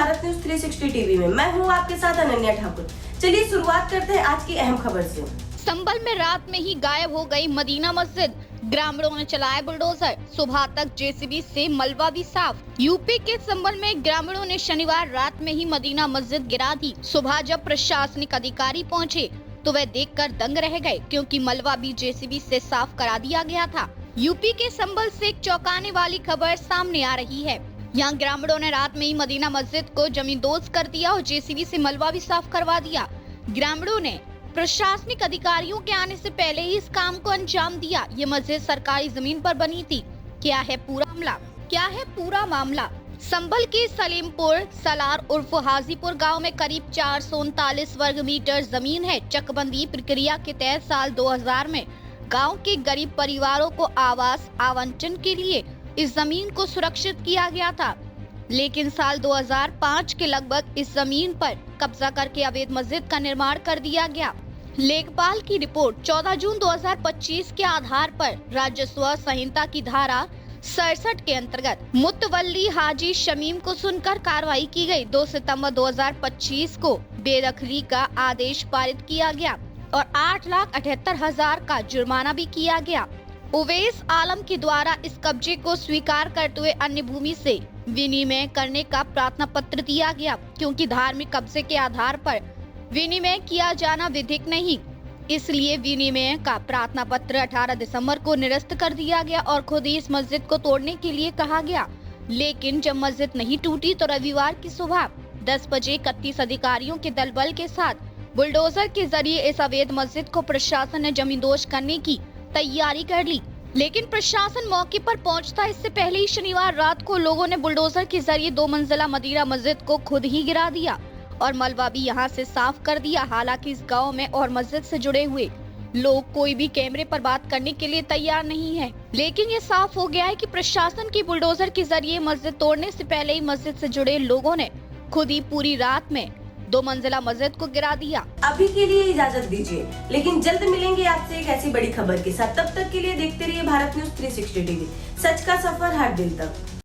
Bharat news 360 TV में। मैं हूं आपके साथ अनन्या ठाकुर। चलिए शुरुआत करते हैं आज की अहम खबर से। संभल में रात में ही गायब हो गई मदीना मस्जिद, ग्रामीणों ने चलाया बुलडोजर, सुबह तक जेसीबी से मलबा भी साफ। यूपी के संभल में ग्रामीणों ने शनिवार रात में ही मदीना मस्जिद गिरा दी। सुबह जब प्रशासनिक अधिकारी पहुंचे तो वह देखकर दंग रह गए, क्योंकि मलबा भी जेसीबी से साफ करा दिया गया था। यूपी के संभल से एक चौंकाने वाली खबर सामने आ रही है। यहाँ ग्रामीणों ने रात में ही मदीना मस्जिद को जमींदोज कर दिया और जेसीबी से मलबा भी साफ करवा दिया। ग्रामीणों ने प्रशासनिक अधिकारियों के आने से पहले ही इस काम को अंजाम दिया। ये मस्जिद सरकारी जमीन पर बनी थी। क्या है पूरा मामला? संभल के सलीमपुर सलार उर्फ हाजीपुर गांव में करीब 439 वर्ग मीटर जमीन है। चकबंदी प्रक्रिया के तहत साल 2000 में गांव के गरीब परिवारों को आवास आवंटन के लिए इस जमीन को सुरक्षित किया गया था, लेकिन साल 2005 के लगभग इस जमीन पर कब्जा करके अवैध मस्जिद का निर्माण कर दिया गया। लेखपाल की रिपोर्ट 14 जून 2025 के आधार पर राजस्व संहिता की धारा 67 के अंतर्गत मुतवल्ली हाजी शमीम को सुनकर कार्रवाई की गई। 2 सितंबर 2025 को बेदखली का आदेश पारित किया गया और 8,78,000 का जुर्माना भी किया गया। उवैस आलम के द्वारा इस कब्जे को स्वीकार करते हुए अन्य भूमि से विनिमय करने का प्रार्थना पत्र दिया गया, क्योंकि धार्मिक कब्जे के आधार पर विनिमय किया जाना विधिक नहीं, इसलिए विनिमय का प्रार्थना पत्र 18 दिसंबर को निरस्त कर दिया गया और खुद ही इस मस्जिद को तोड़ने के लिए कहा गया। लेकिन जब मस्जिद नहीं टूटी तो रविवार की सुबह 10 बजे 31 अधिकारियों के दल बल के साथ बुलडोजर के जरिए इस अवैध मस्जिद को प्रशासन ने जमींदोज करने की तैयारी कर ली। लेकिन प्रशासन मौके पर पहुंचता इससे पहले ही शनिवार रात को लोगों ने बुलडोजर के जरिए 2 मंजिला मदीना मस्जिद को खुद ही गिरा दिया और मलबा भी यहां से साफ कर दिया। हालांकि इस गांव में और मस्जिद से जुड़े हुए लोग कोई भी कैमरे पर बात करने के लिए तैयार नहीं है, लेकिन ये साफ हो गया है कि प्रशासन की बुलडोजर के जरिए मस्जिद तोड़ने से पहले ही मस्जिद से जुड़े लोगों ने खुद ही पूरी रात में 2 मंजिला मस्जिद को गिरा दिया। अभी के लिए इजाजत दीजिए, लेकिन जल्द मिलेंगे आपसे एक ऐसी बड़ी खबर के साथ। तब तक के लिए देखते रहिए भारत न्यूज 360 टीवी। सच का सफर हर दिल तक।